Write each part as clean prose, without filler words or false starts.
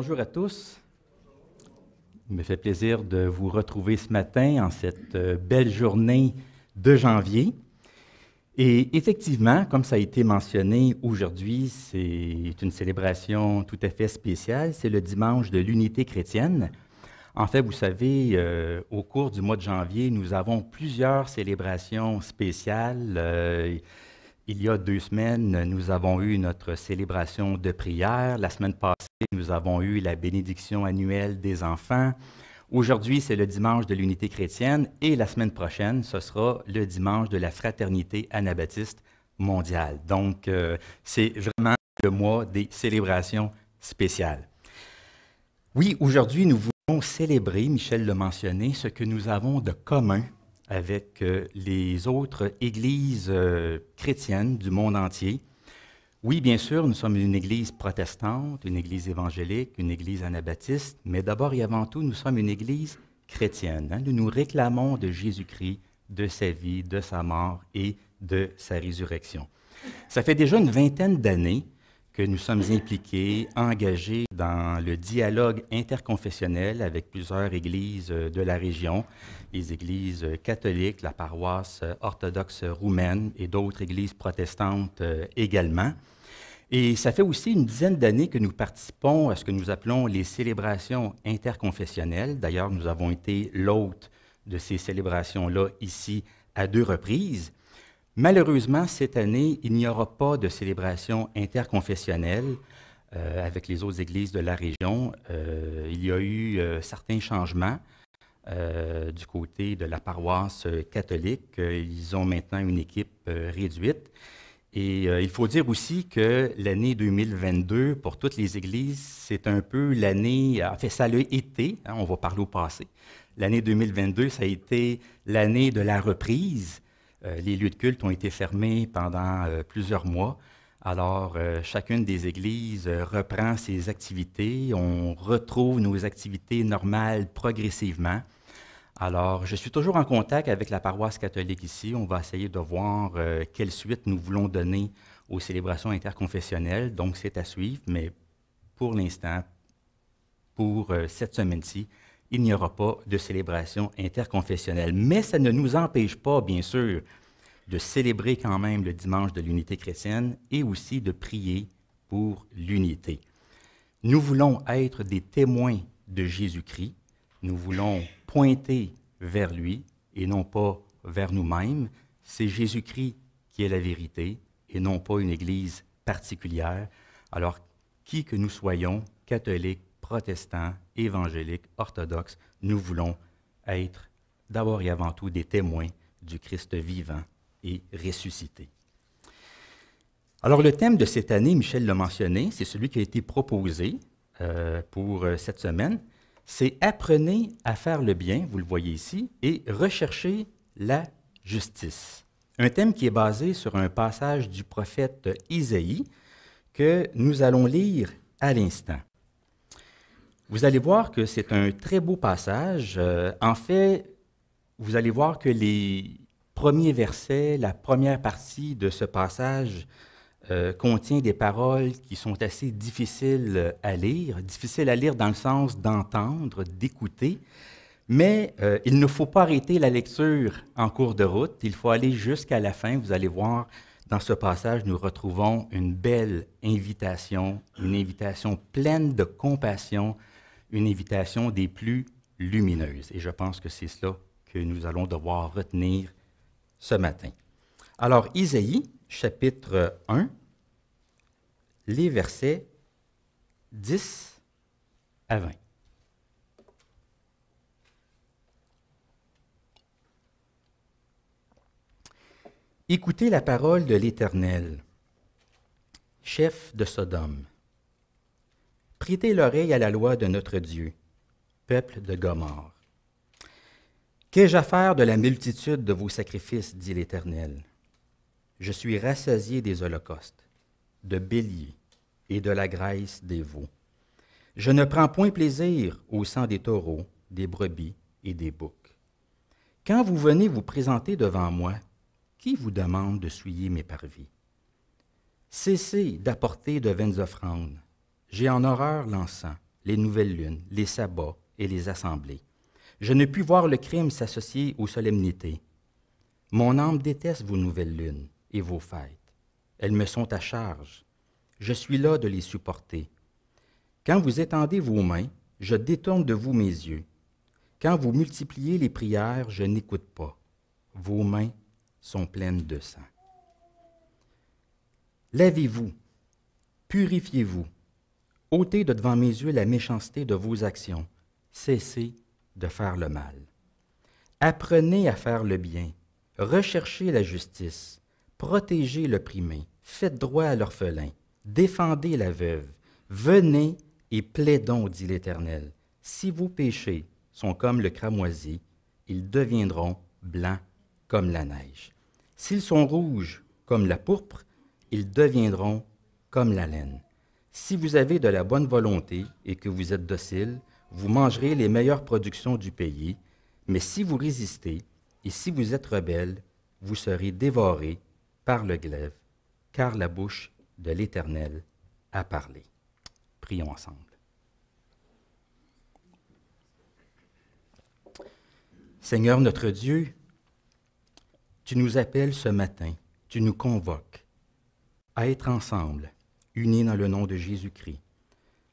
bonjour à tous. Il me fait plaisir de vous retrouver ce matin en cette belle journée de janvier. Et effectivement, comme ça a été mentionné aujourd'hui, c'est une célébration tout à fait spéciale. C'est le dimanche de l'unité chrétienne. En fait, vous savez, au cours du mois de janvier, nous avons plusieurs célébrations spéciales. Il y a 2 semaines, nous avons eu notre célébration de prière. La semaine passée, nous avons eu la bénédiction annuelle des enfants. Aujourd'hui, c'est le dimanche de l'unité chrétienne et la semaine prochaine, ce sera le dimanche de la fraternité anabaptiste mondiale. Donc, c'est vraiment le mois des célébrations spéciales. Oui, aujourd'hui, nous voulons célébrer, Michel l'a mentionné, ce que nous avons de commun avec les autres églises chrétiennes du monde entier. Oui, bien sûr, nous sommes une église protestante, une église évangélique, une église anabaptiste, mais d'abord et avant tout, nous sommes une église chrétienne. Nous nous réclamons de Jésus-Christ, de sa vie, de sa mort et de sa résurrection. Ça fait déjà une vingtaine d'années que nous sommes impliqués, engagés dans le dialogue interconfessionnel avec plusieurs églises de la région, les églises catholiques, la paroisse orthodoxe roumaine et d'autres églises protestantes également. Et ça fait aussi une dizaine d'années que nous participons à ce que nous appelons les célébrations interconfessionnelles. D'ailleurs, nous avons été l'hôte de ces célébrations-là ici à 2 reprises. Malheureusement, cette année, il n'y aura pas de célébration interconfessionnelle avec les autres églises de la région. Il y a eu certains changements du côté de la paroisse catholique. Ils ont maintenant une équipe réduite. Et il faut dire aussi que l'année 2022, pour toutes les églises, c'est un peu l'année, en fait, ça l'a été, on va parler au passé. L'année 2022, ça a été l'année de la reprise. Les lieux de culte ont été fermés pendant plusieurs mois. Alors, chacune des églises reprend ses activités. On retrouve nos activités normales progressivement. Alors, je suis toujours en contact avec la paroisse catholique ici. On va essayer de voir quelle suite nous voulons donner aux célébrations interconfessionnelles. Donc, c'est à suivre, mais pour l'instant, pour cette semaine-ci, il n'y aura pas de célébration interconfessionnelle. Mais ça ne nous empêche pas, bien sûr, de célébrer quand même le dimanche de l'unité chrétienne et aussi de prier pour l'unité. Nous voulons être des témoins de Jésus-Christ. Nous voulons pointer vers lui et non pas vers nous-mêmes. C'est Jésus-Christ qui est la vérité et non pas une église particulière. Alors, qui que nous soyons, catholiques, protestants, évangéliques, orthodoxes, nous voulons être d'abord et avant tout des témoins du Christ vivant et ressuscité. Alors, le thème de cette année, Michel l'a mentionné, c'est celui qui a été proposé pour cette semaine. C'est « Apprenez à faire le bien », vous le voyez ici, et « recherchez la justice ». Un thème qui est basé sur un passage du prophète Isaïe que nous allons lire à l'instant. Vous allez voir que c'est un très beau passage. En fait, vous allez voir que les premiers versets, la première partie de ce passage contient des paroles qui sont assez difficiles à lire dans le sens d'entendre, d'écouter, mais il ne faut pas arrêter la lecture en cours de route, il faut aller jusqu'à la fin. Vous allez voir, dans ce passage, nous retrouvons une belle invitation, une invitation pleine de compassion, une invitation des plus lumineuses. Et je pense que c'est cela que nous allons devoir retenir ce matin. Alors, Isaïe, chapitre 1, les versets 10 à 20. Écoutez la parole de l'Éternel, chef de Sodome. Prêtez l'oreille à la loi de notre Dieu, peuple de Gomorrhe. Qu'ai-je à faire de la multitude de vos sacrifices, dit l'Éternel? Je suis rassasié des holocaustes, de béliers et de la graisse des veaux. Je ne prends point plaisir au sang des taureaux, des brebis et des boucs. Quand vous venez vous présenter devant moi, qui vous demande de souiller mes parvis? Cessez d'apporter de vaines offrandes. J'ai en horreur l'encens, les nouvelles lunes, les sabbats et les assemblées. Je ne puis voir le crime s'associer aux solennités. Mon âme déteste vos nouvelles lunes et vos fêtes. Elles me sont à charge. Je suis là de les supporter. Quand vous étendez vos mains, je détourne de vous mes yeux. Quand vous multipliez les prières, je n'écoute pas. Vos mains sont pleines de sang. Lavez-vous, purifiez-vous, ôtez de devant mes yeux la méchanceté de vos actions, cessez de faire le mal. Apprenez à faire le bien, recherchez la justice, protégez l'opprimé, faites droit à l'orphelin, défendez la veuve, venez et plaidons, dit l'Éternel. Si vos péchés sont comme le cramoisi, ils deviendront blancs comme la neige. S'ils sont rouges comme la pourpre, ils deviendront comme la laine. Si vous avez de la bonne volonté et que vous êtes docile, vous mangerez les meilleures productions du pays, mais si vous résistez et si vous êtes rebelle, vous serez dévorés par le glaive, car la bouche de l'Éternel a parlé. Prions ensemble. Seigneur notre Dieu, tu nous appelles ce matin, tu nous convoques à être ensemble, unis dans le nom de Jésus-Christ,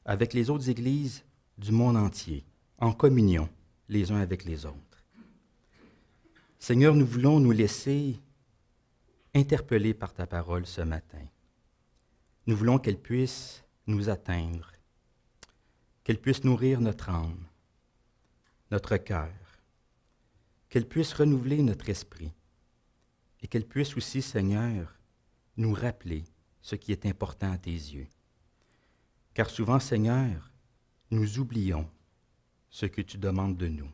avec les autres églises du monde entier, en communion les uns avec les autres. Seigneur, nous voulons nous laisser interpeller par ta parole ce matin. Nous voulons qu'elle puisse nous atteindre, qu'elle puisse nourrir notre âme, notre cœur, qu'elle puisse renouveler notre esprit et qu'elle puisse aussi, Seigneur, nous rappeler ce qui est important à tes yeux. Car souvent, Seigneur, nous oublions ce que tu demandes de nous.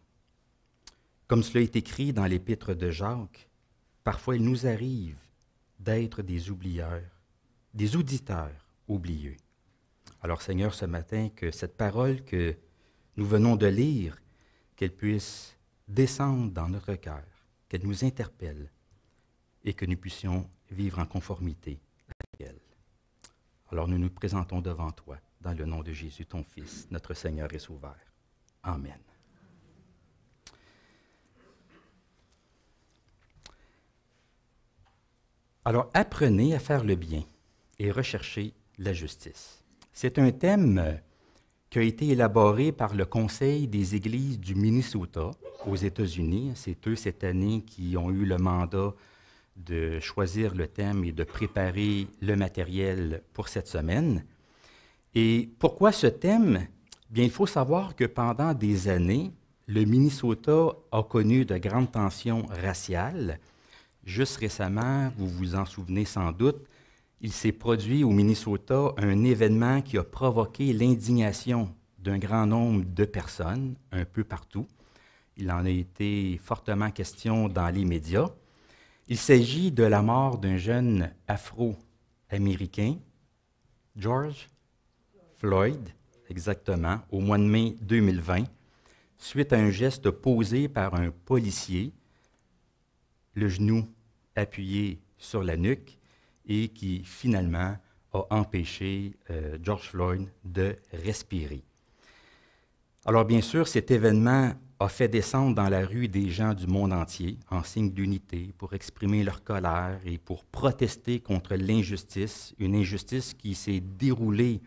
Comme cela est écrit dans l'épître de Jacques, parfois il nous arrive d'être des oublieurs, des auditeurs oublieux. Alors, Seigneur, ce matin, que cette parole que nous venons de lire, qu'elle puisse descendre dans notre cœur, qu'elle nous interpelle et que nous puissions vivre en conformité avec elle. Alors nous nous présentons devant toi, dans le nom de Jésus, ton Fils, notre Seigneur et Sauveur. Amen. Alors, apprenez à faire le bien et recherchez la justice. C'est un thème qui a été élaboré par le Conseil des Églises du Minnesota aux États-Unis. C'est eux, cette année, qui ont eu le mandat de choisir le thème et de préparer le matériel pour cette semaine. Et pourquoi ce thème? Bien, il faut savoir que pendant des années, le Minnesota a connu de grandes tensions raciales. Juste récemment, vous vous en souvenez sans doute, il s'est produit au Minnesota un événement qui a provoqué l'indignation d'un grand nombre de personnes un peu partout. Il en a été fortement question dans les médias. Il s'agit de la mort d'un jeune Afro-Américain, George Floyd, exactement, au mois de mai 2020, suite à un geste posé par un policier, le genou appuyé sur la nuque, et qui finalement a empêché George Floyd de respirer. Alors bien sûr, cet événement a fait descendre dans la rue des gens du monde entier en signe d'unité pour exprimer leur colère et pour protester contre l'injustice, une injustice qui s'est déroulée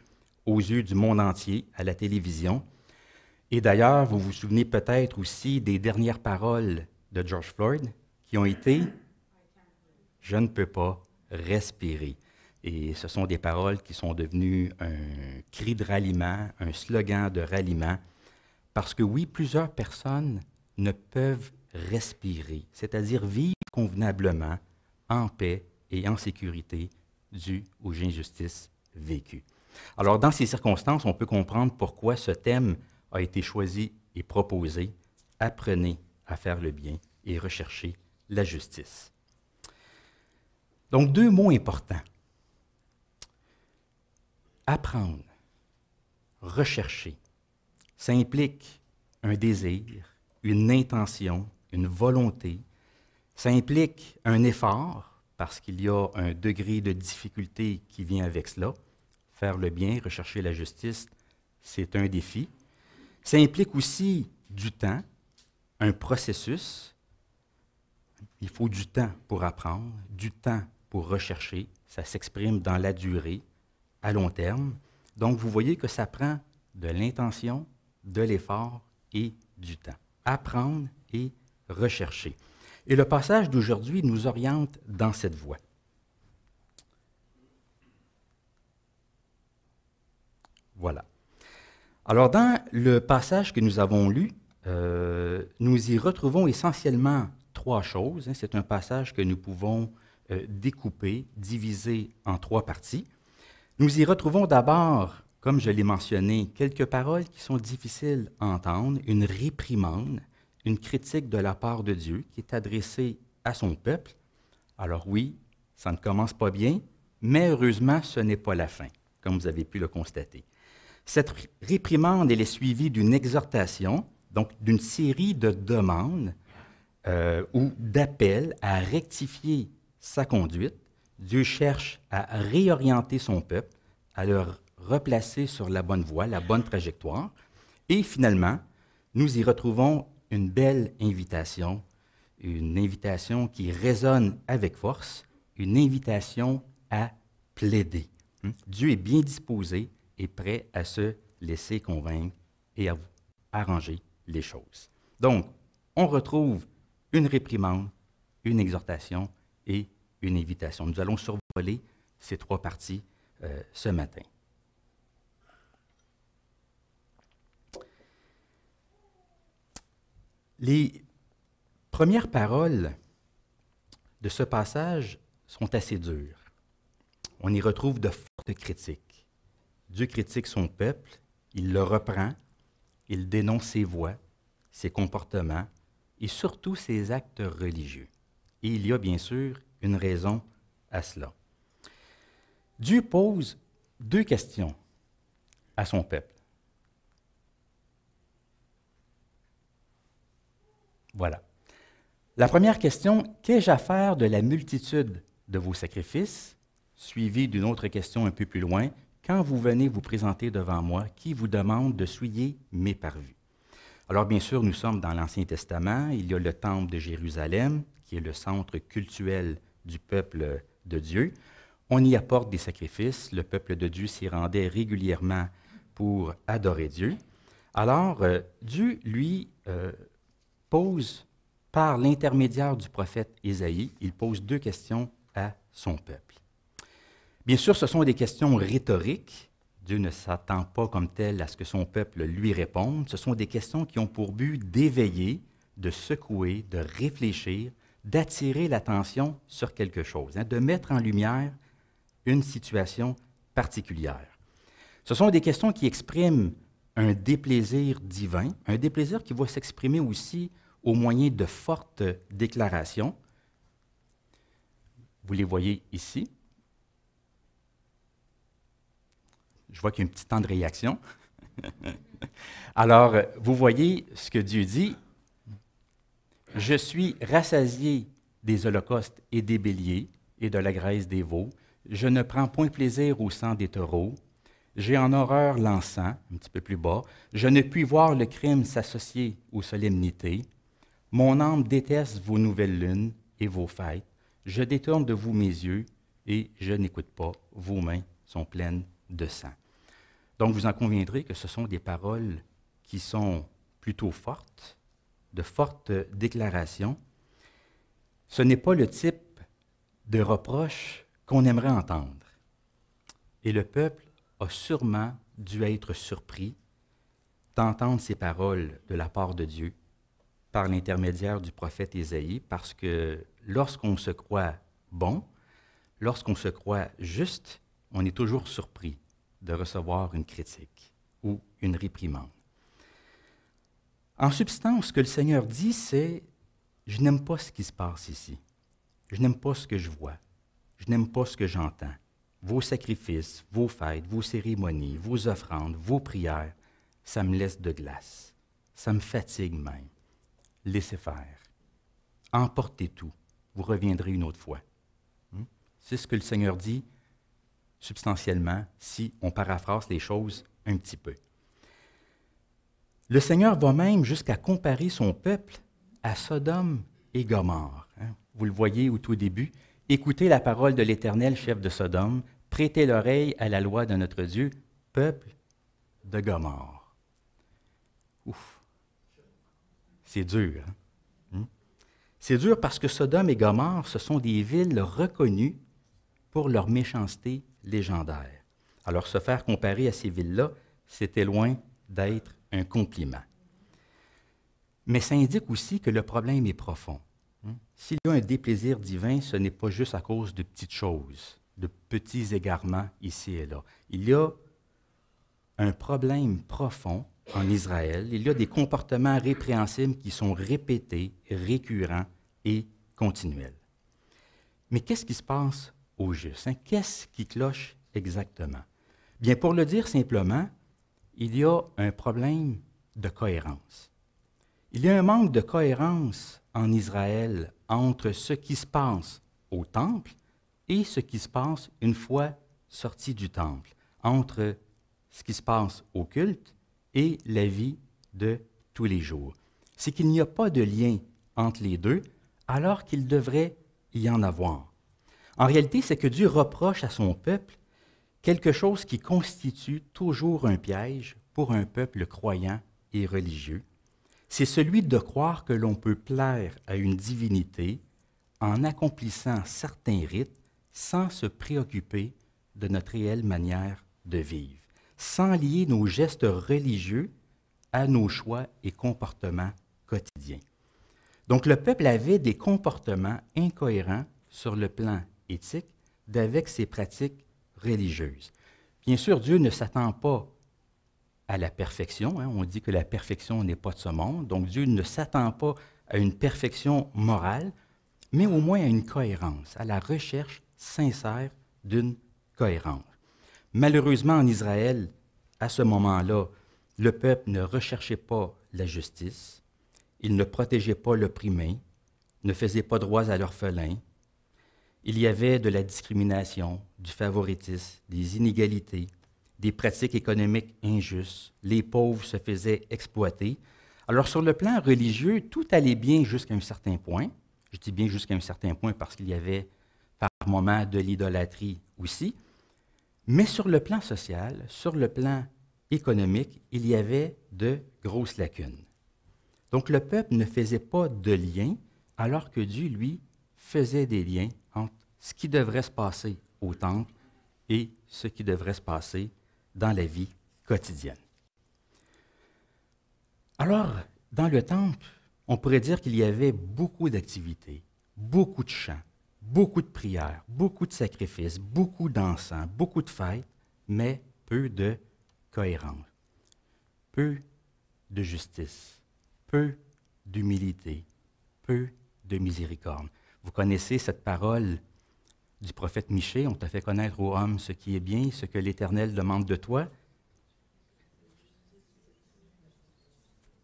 aux yeux du monde entier à la télévision. Et d'ailleurs, vous vous souvenez peut-être aussi des dernières paroles de George Floyd qui ont été « Je ne peux pas respirer ». Et ce sont des paroles qui sont devenues un cri de ralliement, un slogan de ralliement, parce que oui, plusieurs personnes ne peuvent respirer, c'est-à-dire vivre convenablement, en paix et en sécurité, dû aux injustices vécues. Alors, dans ces circonstances, on peut comprendre pourquoi ce thème a été choisi et proposé. Apprenez à faire le bien et recherchez la justice. Donc, deux mots importants. Apprendre, rechercher. Ça implique un désir, une intention, une volonté. Ça implique un effort, parce qu'il y a un degré de difficulté qui vient avec cela. Faire le bien, rechercher la justice, c'est un défi. Ça implique aussi du temps, un processus. Il faut du temps pour apprendre, du temps pour rechercher. Ça s'exprime dans la durée, à long terme. Donc, vous voyez que ça prend de l'intention, de l'effort et du temps. Apprendre et rechercher. Et le passage d'aujourd'hui nous oriente dans cette voie. Voilà. Alors, dans le passage que nous avons lu, nous y retrouvons essentiellement trois choses. C'est un passage que nous pouvons découper, diviser en trois parties. Nous y retrouvons d'abord, comme je l'ai mentionné, quelques paroles qui sont difficiles à entendre, une réprimande, une critique de la part de Dieu qui est adressée à son peuple. Alors oui, ça ne commence pas bien, mais heureusement, ce n'est pas la fin, comme vous avez pu le constater. Cette réprimande, elle est suivie d'une exhortation, donc d'une série de demandes ou d'appels à rectifier sa conduite. Dieu cherche à réorienter son peuple, à le replacer sur la bonne voie, la bonne trajectoire. Et finalement, nous y retrouvons une belle invitation qui résonne avec force, une invitation à plaider. Dieu est bien disposé et prêt à se laisser convaincre et à arranger les choses. Donc, on retrouve une réprimande, une exhortation et une invitation. Nous allons survoler ces trois parties ce matin. Les premières paroles de ce passage sont assez dures. On y retrouve de fortes critiques. Dieu critique son peuple, il le reprend, il dénonce ses voies, ses comportements et surtout ses actes religieux. Et il y a bien sûr une raison à cela. Dieu pose deux questions à son peuple. Voilà. La première question, qu'ai-je à faire de la multitude de vos sacrifices? Suivie d'une autre question un peu plus loin, quand vous venez vous présenter devant moi, qui vous demande de souiller mes parvis? Alors bien sûr, nous sommes dans l'Ancien Testament, il y a le temple de Jérusalem, qui est le centre cultuel du peuple de Dieu. On y apporte des sacrifices, le peuple de Dieu s'y rendait régulièrement pour adorer Dieu. Alors, Dieu, lui, pose, par l'intermédiaire du prophète Ésaïe, il pose deux questions à son peuple. Bien sûr, ce sont des questions rhétoriques. Dieu ne s'attend pas comme tel à ce que son peuple lui réponde. Ce sont des questions qui ont pour but d'éveiller, de secouer, de réfléchir, d'attirer l'attention sur quelque chose, de mettre en lumière une situation particulière. Ce sont des questions qui expriment un déplaisir divin, un déplaisir qui va s'exprimer aussi au moyen de fortes déclarations. Vous les voyez ici. Je vois qu'il y a un petit temps de réaction. Alors, vous voyez ce que Dieu dit. « Je suis rassasié des holocaustes et des béliers et de la graisse des veaux. Je ne prends point plaisir au sang des taureaux. J'ai en horreur l'encens, un petit peu plus bas. Je ne puis voir le crime s'associer aux solennités. Mon âme déteste vos nouvelles lunes et vos fêtes. Je détourne de vous mes yeux et je n'écoute pas. Vos mains sont pleines de sang. » Donc, vous en conviendrez que ce sont des paroles qui sont plutôt fortes, de fortes déclarations. Ce n'est pas le type de reproche qu'on aimerait entendre. Et le peuple a sûrement dû être surpris d'entendre ces paroles de la part de Dieu par l'intermédiaire du prophète Ésaïe, parce que lorsqu'on se croit bon, lorsqu'on se croit juste, on est toujours surpris de recevoir une critique ou une réprimande. En substance, ce que le Seigneur dit, c'est « Je n'aime pas ce qui se passe ici. Je n'aime pas ce que je vois. Je n'aime pas ce que j'entends. Vos sacrifices, vos fêtes, vos cérémonies, vos offrandes, vos prières, ça me laisse de glace. Ça me fatigue même. Laissez faire. Emportez tout. Vous reviendrez une autre fois. » C'est ce que le Seigneur dit substantiellement si on paraphrase les choses un petit peu. Le Seigneur va même jusqu'à comparer son peuple à Sodome et Gomorrhe. Vous le voyez au tout début. Écoutez la parole de l'Éternel, chef de Sodome, prêtez l'oreille à la loi de notre Dieu, peuple de Gomorrhe. Ouf, c'est dur. C'est dur parce que Sodome et Gomorrhe, ce sont des villes reconnues pour leur méchanceté légendaire. Alors se faire comparer à ces villes-là, c'était loin d'être un compliment. Mais ça indique aussi que le problème est profond. S'il y a un déplaisir divin, ce n'est pas juste à cause de petites choses, de petits égarements ici et là. Il y a un problème profond en Israël. Il y a des comportements répréhensibles qui sont répétés, récurrents et continuels. Mais qu'est-ce qui se passe au juste? Qu'est-ce qui cloche exactement? Bien, pour le dire simplement, il y a un problème de cohérence. Il y a un manque de cohérence en Israël entre ce qui se passe au temple et ce qui se passe une fois sorti du temple, entre ce qui se passe au culte et la vie de tous les jours. C'est qu'il n'y a pas de lien entre les deux, alors qu'il devrait y en avoir. En réalité, c'est que Dieu reproche à son peuple quelque chose qui constitue toujours un piège pour un peuple croyant et religieux. C'est celui de croire que l'on peut plaire à une divinité en accomplissant certains rites sans se préoccuper de notre réelle manière de vivre, sans lier nos gestes religieux à nos choix et comportements quotidiens. Donc le peuple avait des comportements incohérents sur le plan éthique d'avec ses pratiques religieuses. Bien sûr, Dieu ne s'attend pas à la perfection. On dit que la perfection n'est pas de ce monde. Donc Dieu ne s'attend pas à une perfection morale, mais au moins à une cohérence, à la recherche sincère d'une cohérence. Malheureusement, en Israël, à ce moment-là, le peuple ne recherchait pas la justice, il ne protégeait pas l'opprimé, ne faisait pas droit à l'orphelin. Il y avait de la discrimination, du favoritisme, des inégalités, des pratiques économiques injustes. Les pauvres se faisaient exploiter. Alors, sur le plan religieux, tout allait bien jusqu'à un certain point. Je dis bien jusqu'à un certain point parce qu'il y avait par moments de l'idolâtrie aussi. Mais sur le plan social, sur le plan économique, il y avait de grosses lacunes. Donc, le peuple ne faisait pas de lien, alors que Dieu, lui, faisait des liens entre ce qui devrait se passer au temple et ce qui devrait se passer dans la vie quotidienne. Alors, dans le temple, on pourrait dire qu'il y avait beaucoup d'activités, beaucoup de chants, beaucoup de prières, beaucoup de sacrifices, beaucoup d'encens, beaucoup de fêtes, mais peu de cohérence, peu de justice, peu d'humilité, peu de miséricorde. Vous connaissez cette parole du prophète Michée, on t'a fait connaître ô homme ce qui est bien, ce que l'Éternel demande de toi.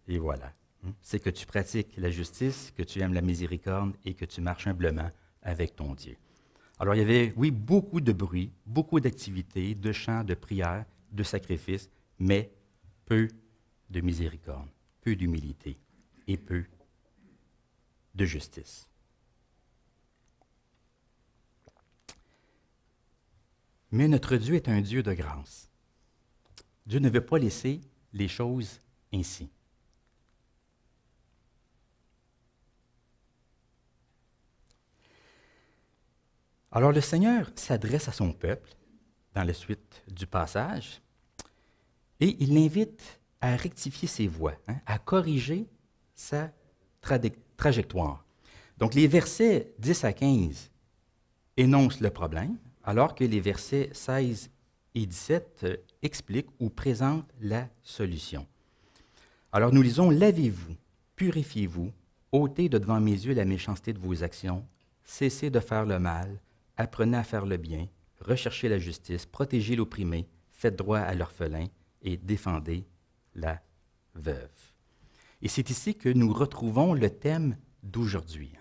Et voilà, c'est que tu pratiques la justice, que tu aimes la miséricorde et que tu marches humblement avec ton Dieu. Alors il y avait, oui, beaucoup de bruit, beaucoup d'activités, de chants, de prières, de sacrifices, mais peu de miséricorde, peu d'humilité et peu de justice. Mais notre Dieu est un Dieu de grâce. Dieu ne veut pas laisser les choses ainsi. Alors le Seigneur s'adresse à son peuple dans la suite du passage et il l'invite à rectifier ses voies, à corriger sa trajectoire. Donc les versets 10 à 15 énoncent le problème, alors que les versets 16 et 17 expliquent ou présentent la solution. Alors nous lisons « Lavez-vous, purifiez-vous, ôtez de devant mes yeux la méchanceté de vos actions, cessez de faire le mal, apprenez à faire le bien, recherchez la justice, protégez l'opprimé, faites droit à l'orphelin et défendez la veuve. » Et c'est ici que nous retrouvons le thème d'aujourd'hui.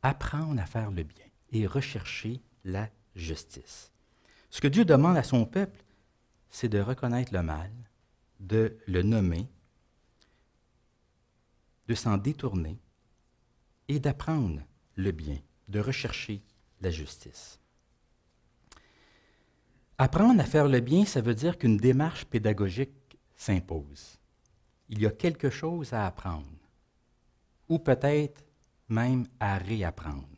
Apprendre à faire le bien et rechercher la justice. Ce que Dieu demande à son peuple, c'est de reconnaître le mal, de le nommer de s'en détourner et d'apprendre le bien, de rechercher la justice. Apprendre à faire le bien, ça veut dire qu'une démarche pédagogique s'impose. Il y a quelque chose à apprendre, ou peut-être même à réapprendre.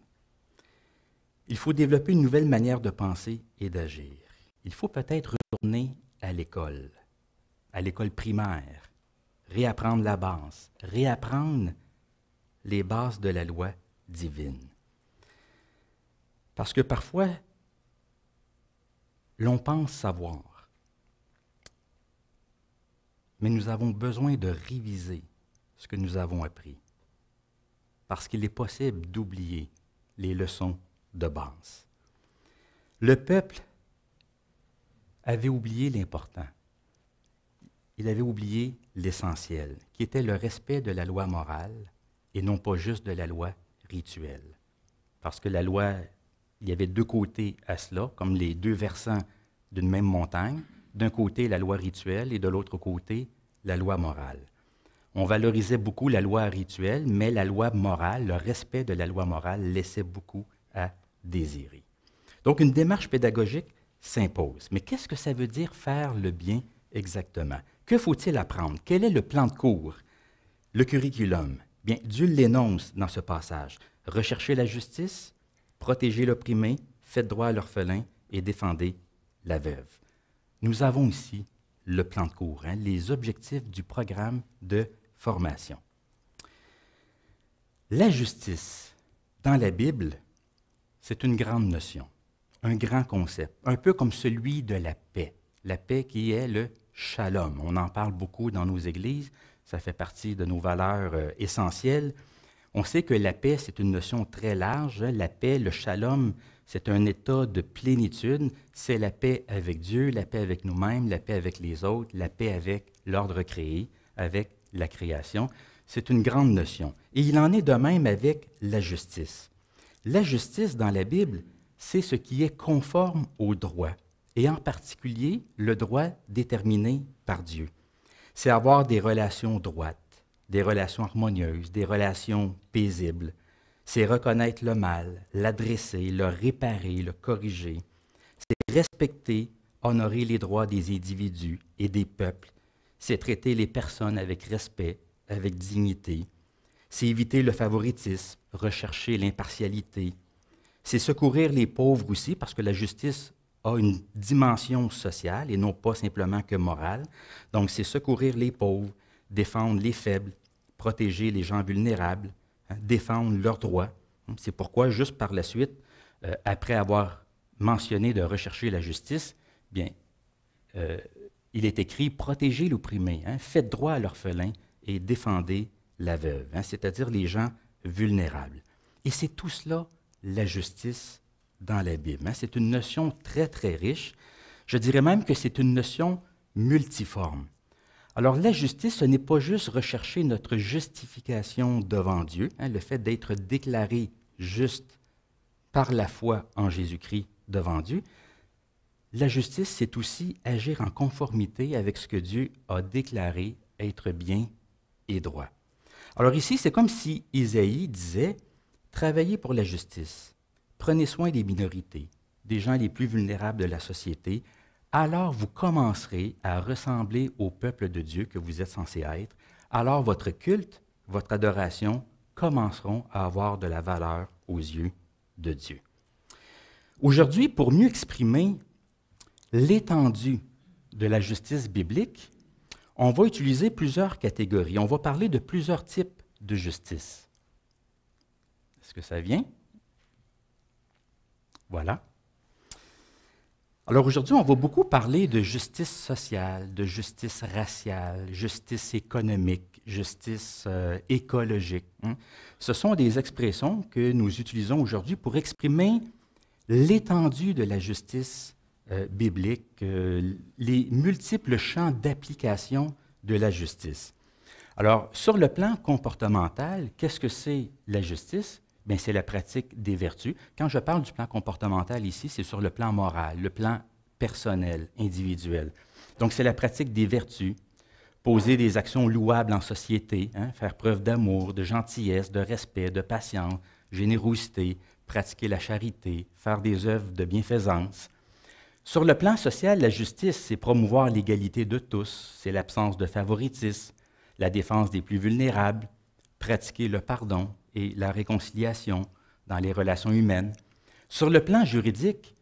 Il faut développer une nouvelle manière de penser et d'agir. Il faut peut-être retourner à l'école primaire, réapprendre la base, réapprendre les bases de la loi divine. Parce que parfois, l'on pense savoir, mais nous avons besoin de réviser ce que nous avons appris, parce qu'il est possible d'oublier les leçons de base. Le peuple avait oublié l'important. Il avait oublié l'essentiel, qui était le respect de la loi morale et non pas juste de la loi rituelle. Parce que la loi, il y avait deux côtés à cela, comme les deux versants d'une même montagne. D'un côté, la loi rituelle et de l'autre côté, la loi morale. On valorisait beaucoup la loi rituelle, mais la loi morale, le respect de la loi morale laissait beaucoup à désirer. Donc, une démarche pédagogique s'impose. Mais qu'est-ce que ça veut dire faire le bien exactement? Que faut-il apprendre? Quel est le plan de cours? Le curriculum? Bien, Dieu l'énonce dans ce passage. Recherchez la justice, protégez l'opprimé, faites droit à l'orphelin et défendez la veuve. Nous avons ici le plan de cours, les objectifs du programme de formation. La justice, dans la Bible, c'est une grande notion, un grand concept, un peu comme celui de la paix qui est le shalom. On en parle beaucoup dans nos églises, ça fait partie de nos valeurs essentielles. On sait que la paix, c'est une notion très large. La paix, le shalom, c'est un état de plénitude. C'est la paix avec Dieu, la paix avec nous-mêmes, la paix avec les autres, la paix avec l'ordre créé, avec la création. C'est une grande notion. Et il en est de même avec la justice. La justice, dans la Bible, c'est ce qui est conforme au droit, et en particulier le droit déterminé par Dieu. C'est avoir des relations droites, des relations harmonieuses, des relations paisibles. C'est reconnaître le mal, l'adresser, le réparer, le corriger. C'est respecter, honorer les droits des individus et des peuples. C'est traiter les personnes avec respect, avec dignité. C'est éviter le favoritisme, rechercher l'impartialité. C'est secourir les pauvres aussi, parce que la justice a une dimension sociale et non pas simplement que morale. Donc, c'est secourir les pauvres, défendre les faibles, protéger les gens vulnérables, défendre leurs droits. C'est pourquoi, juste par la suite, après avoir mentionné de rechercher la justice, bien, il est écrit « Protégez l'opprimé, faites droit à l'orphelin et défendez la veuve, c'est-à-dire les gens vulnérables. » Et c'est tout cela, la justice dans la Bible. C'est une notion très, très riche. Je dirais même que c'est une notion multiforme. Alors, la justice, ce n'est pas juste rechercher notre justification devant Dieu, le fait d'être déclaré juste par la foi en Jésus-Christ devant Dieu. La justice, c'est aussi agir en conformité avec ce que Dieu a déclaré être bien et droit. Alors ici, c'est comme si Isaïe disait « Travaillez pour la justice, prenez soin des minorités, des gens les plus vulnérables de la société, alors vous commencerez à ressembler au peuple de Dieu que vous êtes censé être. Alors votre culte, votre adoration commenceront à avoir de la valeur aux yeux de Dieu. » Aujourd'hui, pour mieux exprimer l'étendue de la justice biblique, on va utiliser plusieurs catégories. On va parler de plusieurs types de justice. Est-ce que ça vient? Voilà. Alors aujourd'hui, on va beaucoup parler de justice sociale, de justice raciale, justice économique, justice écologique. Ce sont des expressions que nous utilisons aujourd'hui pour exprimer l'étendue de la justice biblique, les multiples champs d'application de la justice. Alors, sur le plan comportemental, qu'est-ce que c'est la justice? Bien, c'est la pratique des vertus. Quand je parle du plan comportemental ici, c'est sur le plan moral, le plan personnel, individuel. Donc, c'est la pratique des vertus poser des actions louables en société, hein, faire preuve d'amour, de gentillesse, de respect, de patience, générosité, pratiquer la charité, faire des œuvres de bienfaisance. Sur le plan social, la justice, c'est promouvoir l'égalité de tous, c'est l'absence de favoritisme, la défense des plus vulnérables, pratiquer le pardon et la réconciliation dans les relations humaines. Sur le plan juridique,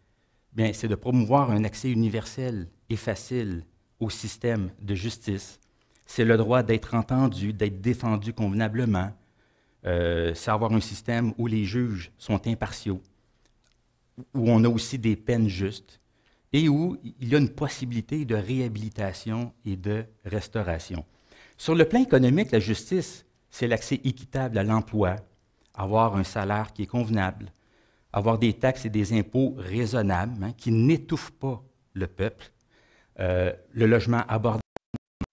bien, c'est de promouvoir un accès universel et facile au système de justice. C'est le droit d'être entendu, d'être défendu convenablement. C'est avoir un système où les juges sont impartiaux, où on a aussi des peines justes et où il y a une possibilité de réhabilitation et de restauration. Sur le plan économique, la justice, c'est l'accès équitable à l'emploi, avoir un salaire qui est convenable, avoir des taxes et des impôts raisonnables, hein, qui n'étouffent pas le peuple, le logement abordable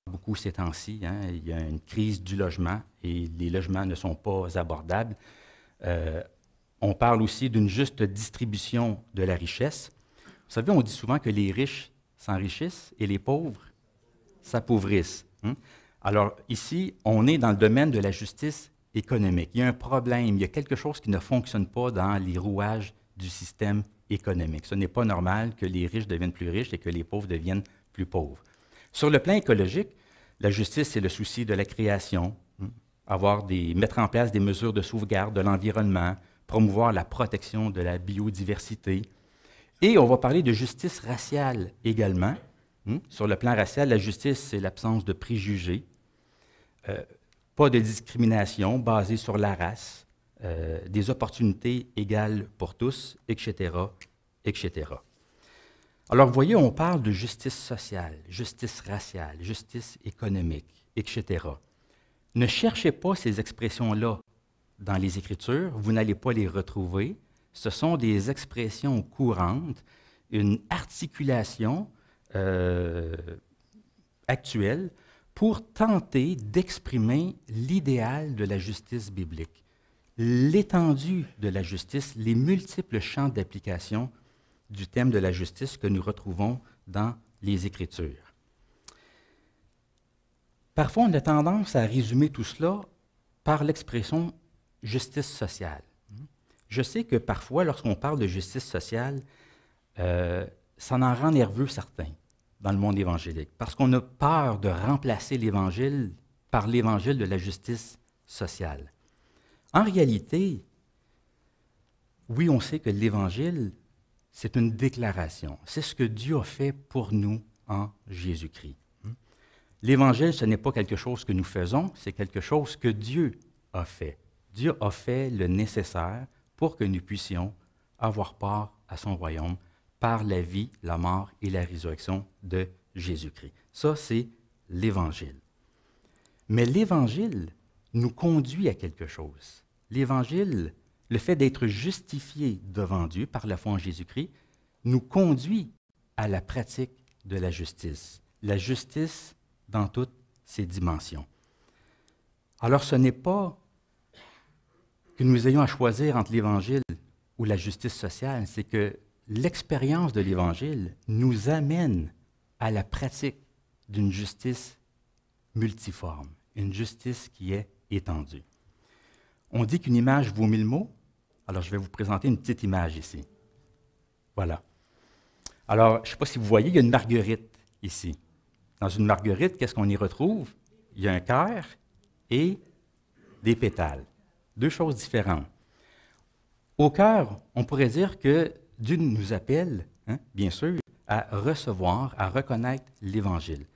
beaucoup ces temps-ci, hein, il y a une crise du logement et les logements ne sont pas abordables. On parle aussi d'une juste distribution de la richesse. Vous savez, on dit souvent que les riches s'enrichissent et les pauvres s'appauvrissent. Hein? Alors ici, on est dans le domaine de la justice économique. Il y a un problème, il y a quelque chose qui ne fonctionne pas dans les rouages du système économique. Ce n'est pas normal que les riches deviennent plus riches et que les pauvres deviennent plus pauvres. Sur le plan écologique, la justice, c'est le souci de la création, mettre en place des mesures de sauvegarde de l'environnement, promouvoir la protection de la biodiversité. Et on va parler de justice raciale également. Sur le plan racial, la justice, c'est l'absence de préjugés, pas de discrimination basée sur la race, des opportunités égales pour tous, etc., etc. Alors, vous voyez, on parle de justice sociale, justice raciale, justice économique, etc. Ne cherchez pas ces expressions-là dans les Écritures, vous n'allez pas les retrouver. Ce sont des expressions courantes, une articulation actuelle pour tenter d'exprimer l'idéal de la justice biblique, l'étendue de la justice, les multiples champs d'application du thème de la justice que nous retrouvons dans les Écritures. Parfois, on a tendance à résumer tout cela par l'expression justice sociale. Je sais que parfois, lorsqu'on parle de justice sociale, ça en rend nerveux certains dans le monde évangélique, parce qu'on a peur de remplacer l'Évangile par l'Évangile de la justice sociale. En réalité, oui, on sait que l'Évangile, c'est une déclaration. C'est ce que Dieu a fait pour nous en Jésus-Christ. L'Évangile, ce n'est pas quelque chose que nous faisons, c'est quelque chose que Dieu a fait. Dieu a fait le nécessaire pour que nous puissions avoir part à son royaume par la vie, la mort et la résurrection de Jésus-Christ. Ça, c'est l'Évangile. Mais l'Évangile nous conduit à quelque chose. L'Évangile, le fait d'être justifié devant Dieu par la foi en Jésus-Christ, nous conduit à la pratique de la justice. La justice dans toutes ses dimensions. Alors, ce n'est pas que nous ayons à choisir entre l'Évangile ou la justice sociale, c'est que l'expérience de l'Évangile nous amène à la pratique d'une justice multiforme, une justice qui est étendue. On dit qu'une image vaut 1000 mots, alors je vais vous présenter une petite image ici. Voilà. Alors, je ne sais pas si vous voyez, il y a une marguerite ici. Dans une marguerite, qu'est-ce qu'on y retrouve? Il y a un cœur et des pétales. Deux choses différentes. Au cœur, on pourrait dire que Dieu nous appelle, bien sûr, à recevoir, à reconnaître l'Évangile.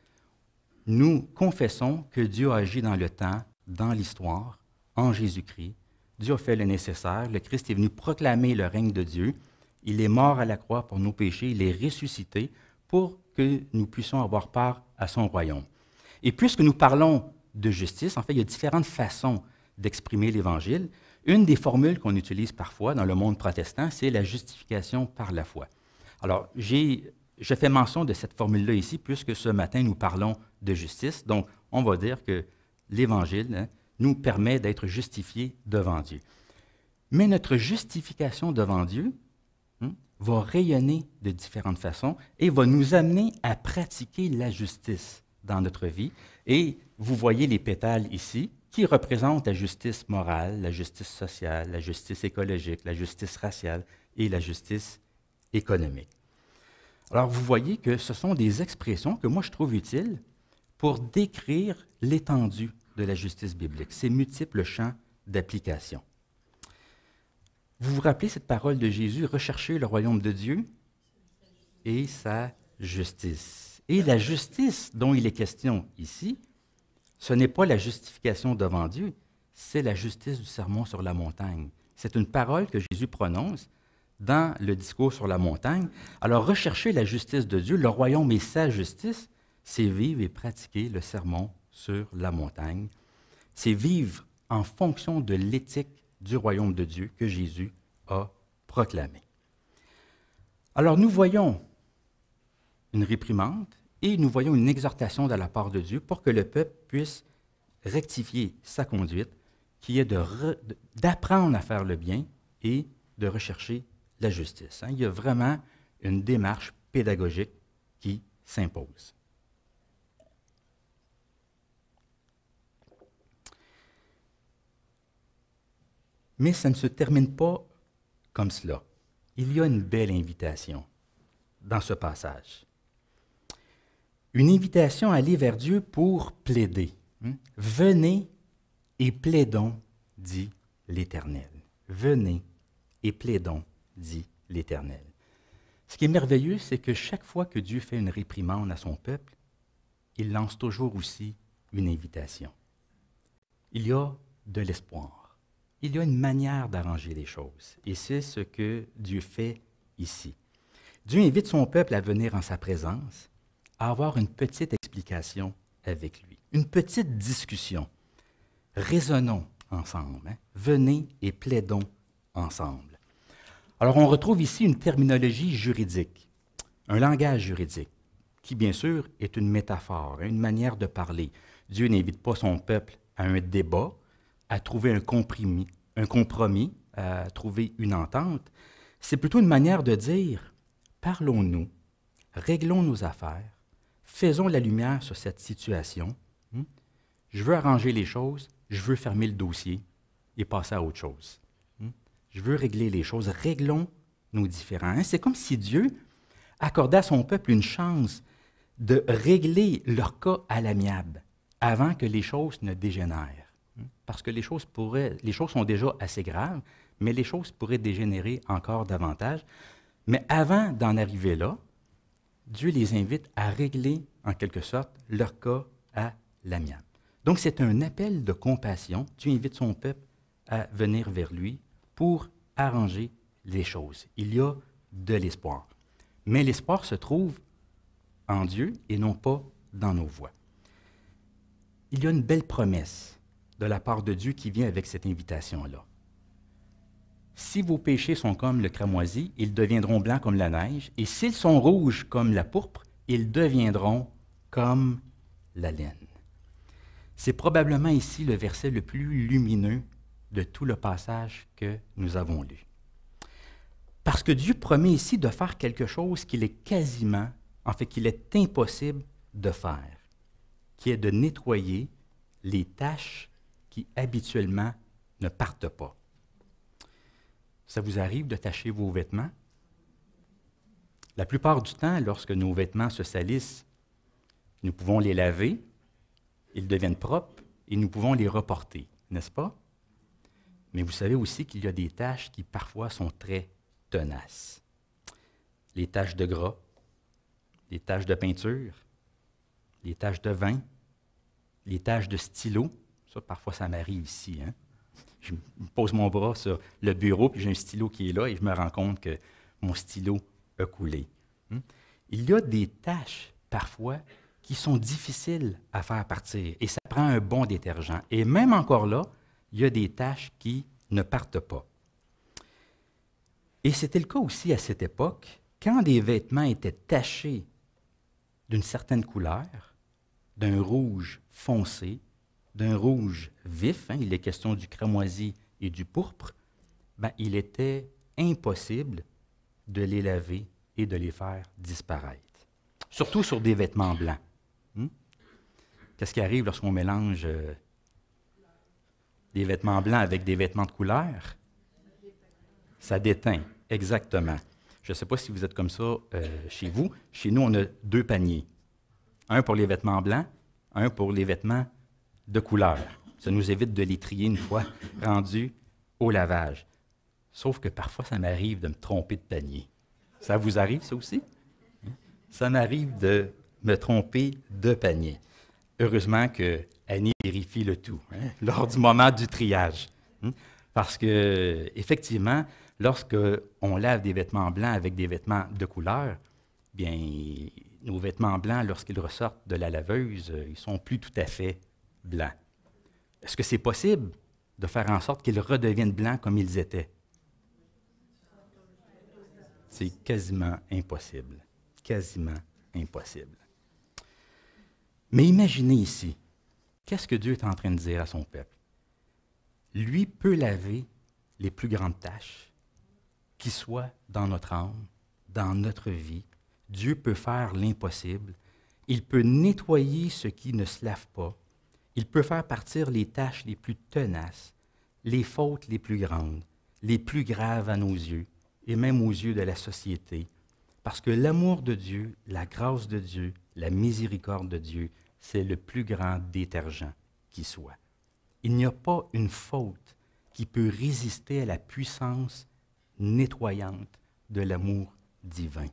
Nous confessons que Dieu a agi dans le temps, dans l'histoire, en Jésus-Christ. Dieu a fait le nécessaire. Le Christ est venu proclamer le règne de Dieu. Il est mort à la croix pour nos péchés. Il est ressuscité pour que nous puissions avoir part à son royaume. Et puisque nous parlons de justice, en fait, il y a différentes façons d'exprimer l'Évangile. Une des formules qu'on utilise parfois dans le monde protestant, c'est la justification par la foi. Alors, je fais mention de cette formule-là ici, puisque ce matin, nous parlons de justice. Donc, on va dire que l'Évangile nous permet d'être justifiés devant Dieu. Mais notre justification devant Dieu va rayonner de différentes façons et va nous amener à pratiquer la justice dans notre vie. Et vous voyez les pétales ici qui représentent la justice morale, la justice sociale, la justice écologique, la justice raciale et la justice économique. Alors, vous voyez que ce sont des expressions que moi je trouve utiles pour décrire l'étendue de la justice biblique, ses multiples champs d'application. Vous vous rappelez cette parole de Jésus, « Recherchez le royaume de Dieu et sa justice ». Et la justice dont il est question ici, ce n'est pas la justification devant Dieu, c'est la justice du sermon sur la montagne. C'est une parole que Jésus prononce dans le discours sur la montagne. Alors, rechercher la justice de Dieu, le royaume et sa justice, c'est vivre et pratiquer le sermon sur la montagne. C'est vivre en fonction de l'éthique du royaume de Dieu que Jésus a proclamé. Alors, nous voyons une réprimande et nous voyons une exhortation de la part de Dieu pour que le peuple puisse rectifier sa conduite, qui est d'apprendre à faire le bien et de rechercher la justice. Il y a vraiment une démarche pédagogique qui s'impose. Mais ça ne se termine pas comme cela. Il y a une belle invitation dans ce passage. Une invitation à aller vers Dieu pour plaider. Venez et plaidons, dit l'Éternel. Venez et plaidons, dit l'Éternel. Ce qui est merveilleux, c'est que chaque fois que Dieu fait une réprimande à son peuple, il lance toujours aussi une invitation. Il y a de l'espoir. Il y a une manière d'arranger les choses. Et c'est ce que Dieu fait ici. Dieu invite son peuple à venir en sa présence, à avoir une petite explication avec lui, une petite discussion. Raisonnons ensemble. Venez et plaidons ensemble. Alors, on retrouve ici une terminologie juridique, un langage juridique, qui, bien sûr, est une métaphore, une manière de parler. Dieu n'invite pas son peuple à un débat, à trouver un compromis, à trouver une entente. C'est plutôt une manière de dire, parlons-nous, réglons nos affaires, faisons la lumière sur cette situation. Je veux arranger les choses, je veux fermer le dossier et passer à autre chose. Je veux régler les choses, réglons nos différends. C'est comme si Dieu accordait à son peuple une chance de régler leur cas à l'amiable avant que les choses ne dégénèrent. Parce que les choses sont déjà assez graves, mais les choses pourraient dégénérer encore davantage. Mais avant d'en arriver là, Dieu les invite à régler, en quelque sorte, leur cas à l'amiable. Donc, c'est un appel de compassion. Dieu invite son peuple à venir vers lui pour arranger les choses. Il y a de l'espoir. Mais l'espoir se trouve en Dieu et non pas dans nos voies. Il y a une belle promesse de la part de Dieu qui vient avec cette invitation-là. Si vos péchés sont comme le cramoisi, ils deviendront blancs comme la neige, et s'ils sont rouges comme la pourpre, ils deviendront comme la laine. C'est probablement ici le verset le plus lumineux de tout le passage que nous avons lu. Parce que Dieu promet ici de faire quelque chose qu'il est qu'il est impossible de faire, qui est de nettoyer les taches qui habituellement ne partent pas. Ça vous arrive de tacher vos vêtements? La plupart du temps, lorsque nos vêtements se salissent, nous pouvons les laver, ils deviennent propres et nous pouvons les reporter, n'est-ce pas? Mais vous savez aussi qu'il y a des taches qui parfois sont très tenaces. Les taches de gras, les taches de peinture, les taches de vin, les taches de stylo. Ça, parfois, ça m'arrive ici. Je pose mon bras sur le bureau, puis j'ai un stylo qui est là, et je me rends compte que mon stylo a coulé. Il y a des taches, parfois, qui sont difficiles à faire partir, et ça prend un bon détergent. Et même encore là, il y a des taches qui ne partent pas. Et c'était le cas aussi à cette époque, quand des vêtements étaient tachés d'une certaine couleur, d'un rouge foncé, d'un rouge vif, il est question du cramoisi et du pourpre, il était impossible de les laver et de les faire disparaître. Surtout sur des vêtements blancs. Qu'est-ce qui arrive lorsqu'on mélange des vêtements blancs avec des vêtements de couleur? Ça déteint, exactement. Je ne sais pas si vous êtes comme ça chez vous. Chez nous, on a 2 paniers. Un pour les vêtements blancs, un pour les vêtements de couleur. Ça nous évite de les trier une fois rendus au lavage. Sauf que parfois, ça m'arrive de me tromper de panier. Ça vous arrive, ça aussi? Ça m'arrive de me tromper de panier. Heureusement que Annie vérifie le tout lors du moment du triage. Parce que, effectivement, lorsqu'on lave des vêtements blancs avec des vêtements de couleur, bien, nos vêtements blancs, lorsqu'ils ressortent de la laveuse, ils ne sont plus tout à fait blancs. Est-ce que c'est possible de faire en sorte qu'ils redeviennent blancs comme ils étaient? C'est quasiment impossible. Quasiment impossible. Mais imaginez ici, qu'est-ce que Dieu est en train de dire à son peuple? Lui peut laver les plus grandes taches qui soient dans notre âme, dans notre vie. Dieu peut faire l'impossible. Il peut nettoyer ce qui ne se lave pas. Il peut faire partir les taches les plus tenaces, les fautes les plus grandes, les plus graves à nos yeux et même aux yeux de la société. Parce que l'amour de Dieu, la grâce de Dieu, la miséricorde de Dieu, c'est le plus grand détergent qui soit. Il n'y a pas une faute qui peut résister à la puissance nettoyante de l'amour divin.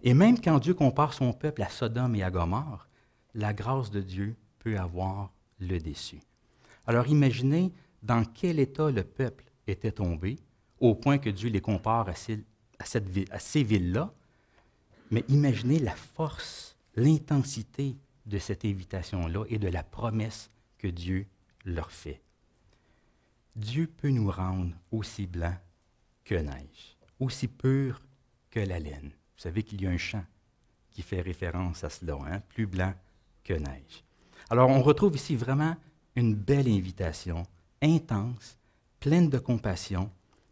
Et même quand Dieu compare son peuple à Sodome et à Gomorrhe, la grâce de Dieu peut avoir le dessus. Alors imaginez dans quel état le peuple était tombé, au point que Dieu les compare à ces villes-là, mais imaginez la force, l'intensité de cette invitation-là et de la promesse que Dieu leur fait. Dieu peut nous rendre aussi blancs que neige, aussi purs que la laine. Vous savez qu'il y a un chant qui fait référence à cela, plus blanc que neige. Alors, on retrouve ici vraiment une belle invitation, intense, pleine de compassion.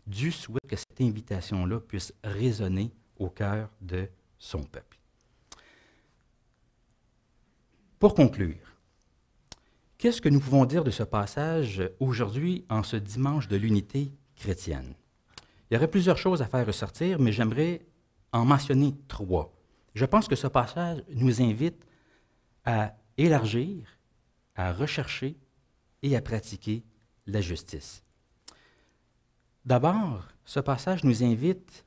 Dieu souhaite que cette invitation-là puisse résonner au cœur de son peuple. Pour conclure, qu'est-ce que nous pouvons dire de ce passage aujourd'hui, en ce dimanche de l'unité chrétienne? Il y aurait plusieurs choses à faire ressortir, mais j'aimerais en mentionner 3. Je pense que ce passage nous invite à élargir, à rechercher et à pratiquer la justice. D'abord, ce passage nous invite,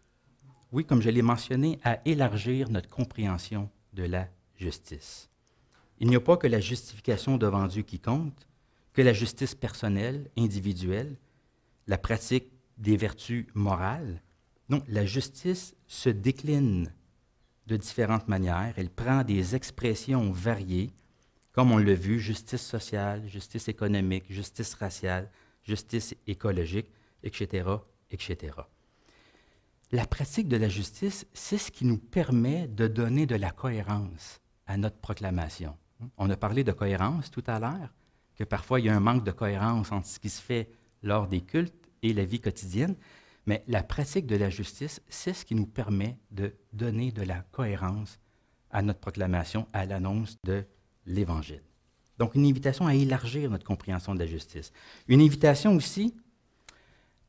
oui, comme je l'ai mentionné, à élargir notre compréhension de la justice. Il n'y a pas que la justification devant Dieu qui compte, que la justice personnelle, individuelle, la pratique des vertus morales. Non, la justice se décline de différentes manières. Elle prend des expressions variées, comme on l'a vu, justice sociale, justice économique, justice raciale, justice écologique, etc., etc. La pratique de la justice, c'est ce qui nous permet de donner de la cohérence à notre proclamation. On a parlé de cohérence tout à l'heure, que parfois il y a un manque de cohérence entre ce qui se fait lors des cultes et la vie quotidienne, mais la pratique de la justice, c'est ce qui nous permet de donner de la cohérence à notre proclamation, à l'annonce de l'Évangile. Donc, une invitation à élargir notre compréhension de la justice. Une invitation aussi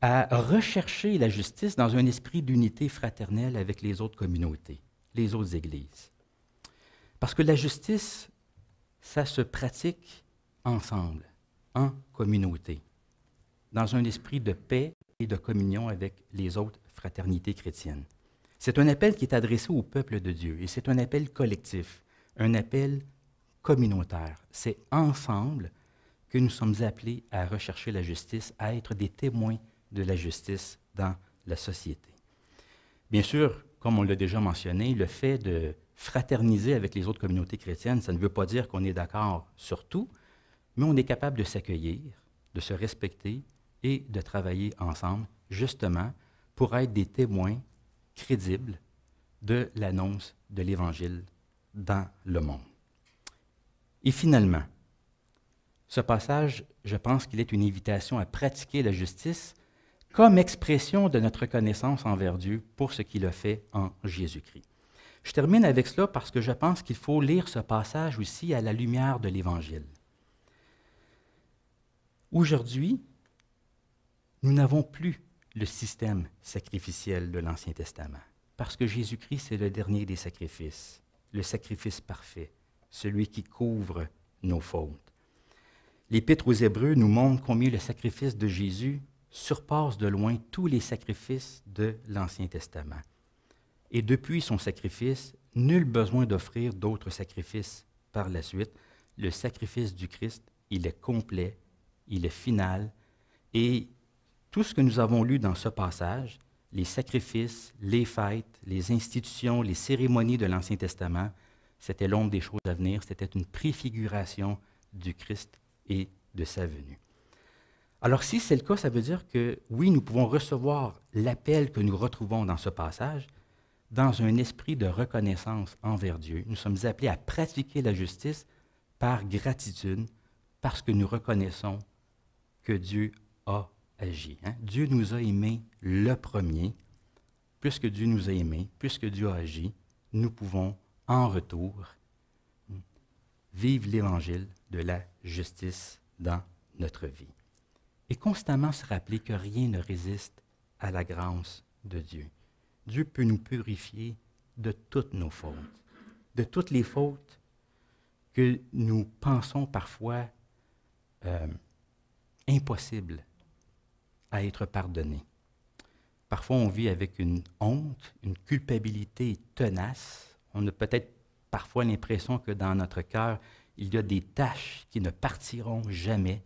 à rechercher la justice dans un esprit d'unité fraternelle avec les autres communautés, les autres églises. Parce que la justice, ça se pratique ensemble, en communauté, dans un esprit de paix et de communion avec les autres fraternités chrétiennes. C'est un appel qui est adressé au peuple de Dieu, et c'est un appel collectif, un appel communautaire. C'est ensemble que nous sommes appelés à rechercher la justice, à être des témoins de la justice dans la société. Bien sûr, comme on l'a déjà mentionné, le fait de fraterniser avec les autres communautés chrétiennes, ça ne veut pas dire qu'on est d'accord sur tout, mais on est capable de s'accueillir, de se respecter et de travailler ensemble, justement, pour être des témoins crédibles de l'annonce de l'Évangile dans le monde. Et finalement, ce passage, je pense qu'il est une invitation à pratiquer la justice comme expression de notre reconnaissance envers Dieu pour ce qu'il a fait en Jésus-Christ. Je termine avec cela parce que je pense qu'il faut lire ce passage aussi à la lumière de l'Évangile. Aujourd'hui, nous n'avons plus le système sacrificiel de l'Ancien Testament, parce que Jésus-Christ est le dernier des sacrifices, le sacrifice parfait, celui qui couvre nos fautes. L'Épître aux Hébreux nous montre combien le sacrifice de Jésus surpasse de loin tous les sacrifices de l'Ancien Testament. Et depuis son sacrifice, nul besoin d'offrir d'autres sacrifices par la suite. Le sacrifice du Christ, il est complet, il est final, et tout ce que nous avons lu dans ce passage, les sacrifices, les fêtes, les institutions, les cérémonies de l'Ancien Testament, c'était l'ombre des choses à venir, c'était une préfiguration du Christ et de sa venue. Alors si c'est le cas, ça veut dire que oui, nous pouvons recevoir l'appel que nous retrouvons dans ce passage dans un esprit de reconnaissance envers Dieu. Nous sommes appelés à pratiquer la justice par gratitude, parce que nous reconnaissons que Dieu a agi. Dieu nous a aimés le premier. Puisque Dieu nous a aimés, puisque Dieu a agi, nous pouvons en retour vivre l'évangile de la justice dans notre vie. Et constamment se rappeler que rien ne résiste à la grâce de Dieu. Dieu peut nous purifier de toutes nos fautes, de toutes les fautes que nous pensons parfois impossibles à être pardonnées. Parfois, on vit avec une honte, une culpabilité tenace. On a peut-être parfois l'impression que dans notre cœur, il y a des taches qui ne partiront jamais.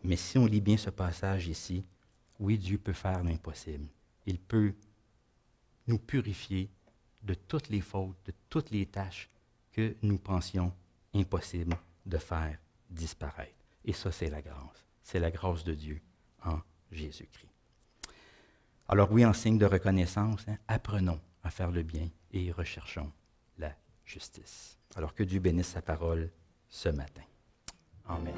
Mais si on lit bien ce passage ici, oui, Dieu peut faire l'impossible. Il peut nous purifier de toutes les fautes, de toutes les tâches que nous pensions impossibles de faire disparaître. Et ça, c'est la grâce. C'est la grâce de Dieu en Jésus-Christ. Alors oui, en signe de reconnaissance, apprenons à faire le bien et recherchons la justice. Alors que Dieu bénisse sa parole ce matin. Amen.